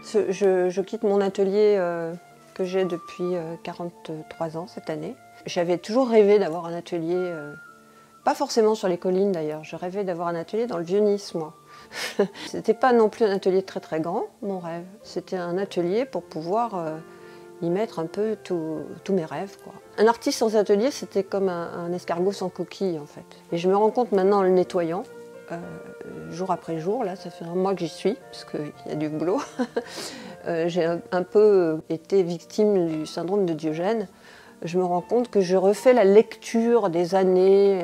Je quitte mon atelier que j'ai depuis 43 ans cette année. J'avais toujours rêvé d'avoir un atelier, pas forcément sur les collines d'ailleurs, je rêvais d'avoir un atelier dans le Vieux-Nice, moi. C'était pas non plus un atelier très très grand, mon rêve. C'était un atelier pour pouvoir y mettre un peu tous mes rêves, quoi. Un artiste sans atelier, c'était comme un escargot sans coquille, en fait. Et je me rends compte maintenant en le nettoyant, jour après jour, là, ça fait un mois que j'y suis, parce qu'il y a du boulot. J'ai un peu été victime du syndrome de Diogène. Je me rends compte que je refais la lecture des années,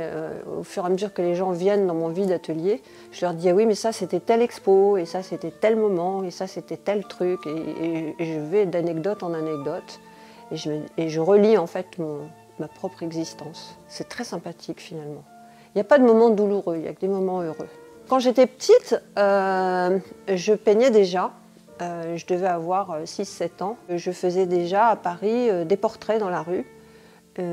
au fur et à mesure que les gens viennent dans mon vide atelier. Je leur dis, ah oui, mais ça c'était telle expo, et ça c'était tel moment, et ça c'était tel truc, et je vais d'anecdote en anecdote, et je relis en fait ma propre existence. C'est très sympathique finalement. Il n'y a pas de moments douloureux, il n'y a que des moments heureux. Quand j'étais petite, je peignais déjà. Je devais avoir 6-7 ans. Je faisais déjà à Paris des portraits dans la rue.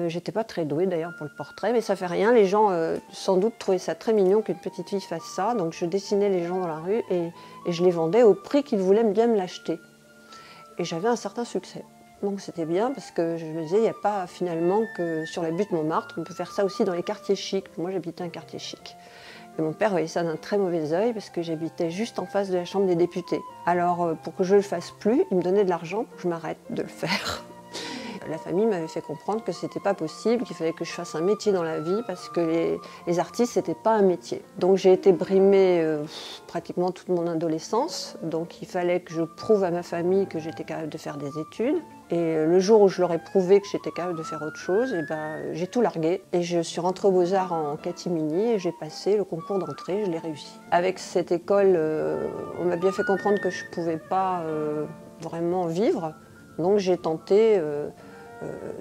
J'étais pas très douée d'ailleurs pour le portrait, mais ça fait rien. Les gens sans doute trouvaient ça très mignon qu'une petite fille fasse ça. Donc je dessinais les gens dans la rue et je les vendais au prix qu'ils voulaient bien me l'acheter. Et j'avais un certain succès. Donc c'était bien parce que je me disais, il n'y a pas finalement que sur la butte Montmartre, on peut faire ça aussi dans les quartiers chics. Moi j'habitais un quartier chic. Et mon père voyait ça d'un très mauvais œil parce que j'habitais juste en face de la Chambre des députés. Alors pour que je ne le fasse plus, il me donnait de l'argent pour que je m'arrête de le faire. La famille m'avait fait comprendre que c'était pas possible, qu'il fallait que je fasse un métier dans la vie parce que les artistes c'était pas un métier. Donc j'ai été brimée pratiquement toute mon adolescence, donc il fallait que je prouve à ma famille que j'étais capable de faire des études. Et le jour où je leur ai prouvé que j'étais capable de faire autre chose, j'ai tout largué. Et je suis rentrée aux Beaux-Arts en catimini et j'ai passé le concours d'entrée, je l'ai réussi. Avec cette école, on m'a bien fait comprendre que je ne pouvais pas vraiment vivre. Donc j'ai tenté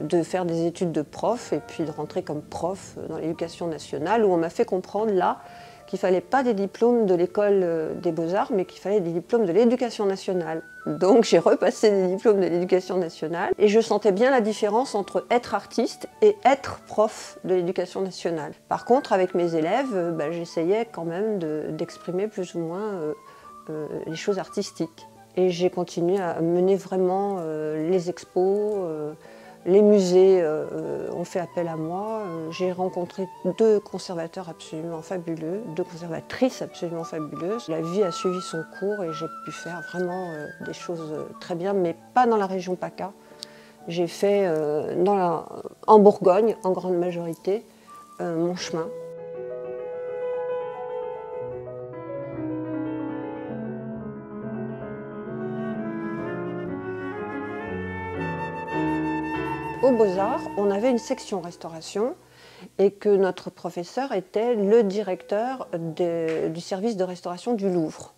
de faire des études de prof et puis de rentrer comme prof dans l'éducation nationale, où on m'a fait comprendre là qu'il ne fallait pas des diplômes de l'école des Beaux-Arts, mais qu'il fallait des diplômes de l'éducation nationale. Donc j'ai repassé des diplômes de l'éducation nationale et je sentais bien la différence entre être artiste et être prof de l'éducation nationale. Par contre, avec mes élèves, j'essayais quand même d'exprimer plus ou moins les choses artistiques. Et j'ai continué à mener vraiment les expos, les musées ont fait appel à moi. J'ai rencontré 2 conservateurs absolument fabuleux, 2 conservatrices absolument fabuleuses. La vie a suivi son cours et j'ai pu faire vraiment des choses très bien, mais pas dans la région PACA. J'ai fait en Bourgogne, en grande majorité, mon chemin. Aux Beaux-Arts, on avait une section restauration et que notre professeur était le directeur du service de restauration du Louvre.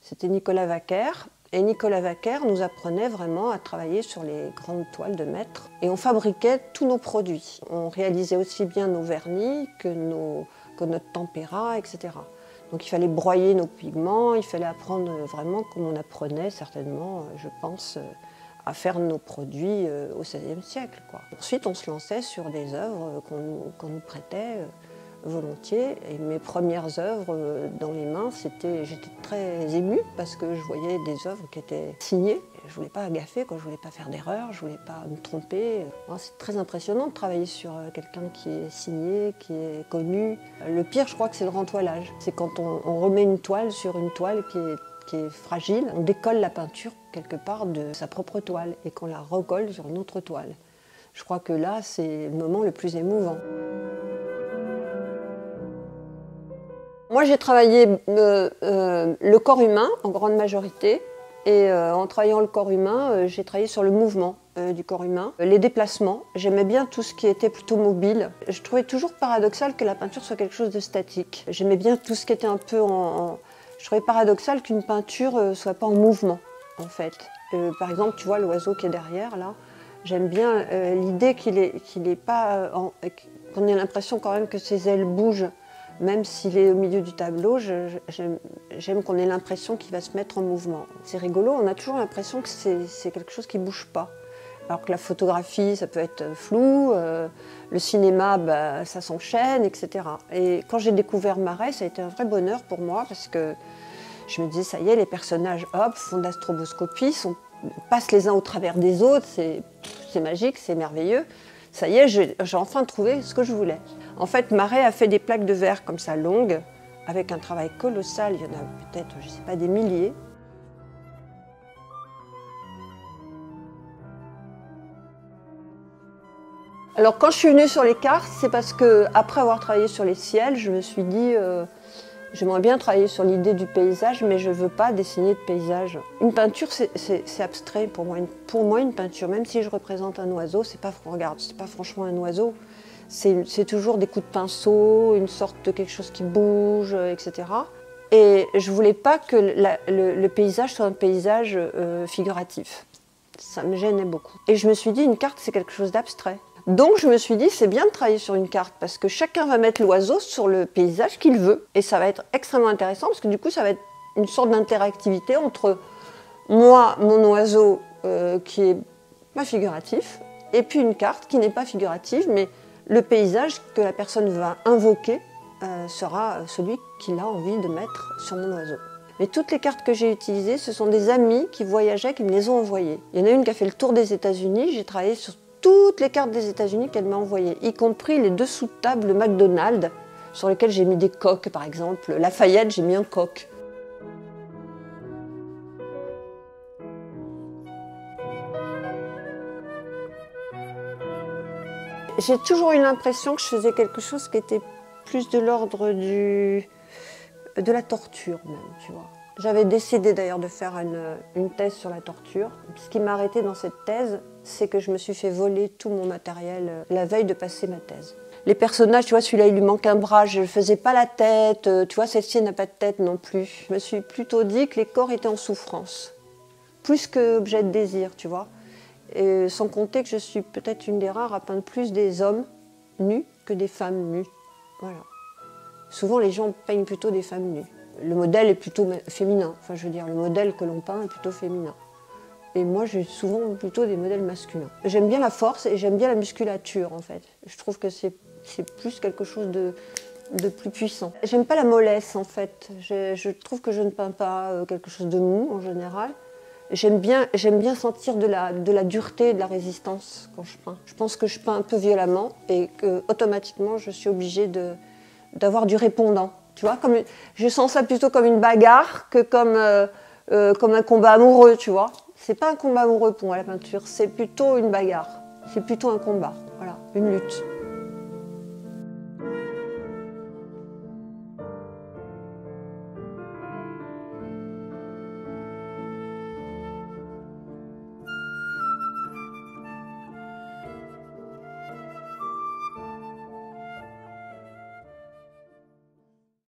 C'était Nicolas Vaquer. Et Nicolas Vaquer nous apprenait vraiment à travailler sur les grandes toiles de maître. Et on fabriquait tous nos produits. On réalisait aussi bien nos vernis que notre tempéra, etc. Donc il fallait broyer nos pigments, il fallait apprendre vraiment comme on apprenait certainement, je pense, à faire nos produits au XVIe siècle, quoi. Ensuite, on se lançait sur des œuvres qu'on nous prêtait volontiers. Et mes premières œuvres dans les mains, j'étais très émue parce que je voyais des œuvres qui étaient signées. Je ne voulais pas gaffer, je ne voulais pas faire d'erreur, je ne voulais pas me tromper. C'est très impressionnant de travailler sur quelqu'un qui est signé, qui est connu. Le pire, je crois que c'est le rentoilage. C'est quand on remet une toile sur une toile qui est fragile, on décolle la peinture quelque part de sa propre toile et qu'on la recolle sur une autre toile. Je crois que là, c'est le moment le plus émouvant. Moi, j'ai travaillé le corps humain en grande majorité et en travaillant le corps humain, j'ai travaillé sur le mouvement du corps humain, les déplacements. J'aimais bien tout ce qui était plutôt mobile. Je trouvais toujours paradoxal que la peinture soit quelque chose de statique. J'aimais bien tout ce qui était un peu Je trouvais paradoxal qu'une peinture ne soit pas en mouvement, en fait. Par exemple, tu vois l'oiseau qui est derrière, là. J'aime bien l'idée qu'il est pas... qu'on ait l'impression quand même que ses ailes bougent, même s'il est au milieu du tableau. J'aime qu'on ait l'impression qu'il va se mettre en mouvement. C'est rigolo, on a toujours l'impression que c'est quelque chose qui ne bouge pas. Alors que la photographie, ça peut être flou, le cinéma, ça s'enchaîne, etc. Et quand j'ai découvert Marais, ça a été un vrai bonheur pour moi parce que Je me disais, ça y est, les personnages, hop, font de la stroboscopie, passent les uns au travers des autres, c'est magique, c'est merveilleux. Ça y est, j'ai enfin trouvé ce que je voulais. En fait, Marais a fait des plaques de verre comme ça, longues, avec un travail colossal, il y en a peut-être, je ne sais pas, des milliers. Alors quand je suis venue sur les cartes, c'est parce que après avoir travaillé sur les ciels, je me suis dit j'aimerais bien travailler sur l'idée du paysage, mais je ne veux pas dessiner de paysage. Une peinture, c'est abstrait pour moi. Pour moi, une peinture, même si je représente un oiseau, c'est pas franchement un oiseau. C'est toujours des coups de pinceau, une sorte de quelque chose qui bouge, etc. Et je ne voulais pas que le paysage soit un paysage figuratif. Ça me gênait beaucoup. Et je me suis dit, une carte, c'est quelque chose d'abstrait. Donc je me suis dit, c'est bien de travailler sur une carte parce que chacun va mettre l'oiseau sur le paysage qu'il veut. Et ça va être extrêmement intéressant parce que du coup, ça va être une sorte d'interactivité entre moi, mon oiseau qui est pas figuratif, et puis une carte qui n'est pas figurative, mais le paysage que la personne va invoquer sera celui qu'il a envie de mettre sur mon oiseau. Mais toutes les cartes que j'ai utilisées, ce sont des amis qui voyageaient, qui me les ont envoyées. Il y en a une qui a fait le tour des États-Unis, j'ai travaillé sur toutes les cartes des États-Unis qu'elle m'a envoyées, y compris les dessous de table McDonald's, sur lesquels j'ai mis des coques par exemple. Lafayette, j'ai mis un coq. J'ai toujours eu l'impression que je faisais quelque chose qui était plus de l'ordre de la torture même, tu vois. J'avais décidé d'ailleurs de faire une thèse sur la torture. Ce qui m'a arrêtée dans cette thèse, c'est que je me suis fait voler tout mon matériel la veille de passer ma thèse. Les personnages, tu vois, celui-là il lui manque un bras, je ne faisais pas la tête, tu vois, celle-ci n'a pas de tête non plus. Je me suis plutôt dit que les corps étaient en souffrance, plus qu'objet de désir, tu vois. Et sans compter que je suis peut-être une des rares à peindre plus des hommes nus que des femmes nues. Voilà. Souvent les gens peignent plutôt des femmes nues. Le modèle est plutôt féminin, enfin je veux dire, le modèle que l'on peint est plutôt féminin. Et moi j'ai souvent plutôt des modèles masculins. J'aime bien la force et j'aime bien la musculature en fait. Je trouve que c'est plus quelque chose de plus puissant. J'aime pas la mollesse en fait. Je trouve que je ne peins pas quelque chose de mou en général. J'aime bien sentir de la dureté et de la résistance quand je peins. Je pense que je peins un peu violemment et que automatiquement je suis obligée d'avoir du répondant. Tu vois, je sens ça plutôt comme une bagarre que comme un combat amoureux, tu vois. C'est pas un combat amoureux pour moi la peinture, c'est plutôt une bagarre. C'est plutôt un combat, voilà, une lutte.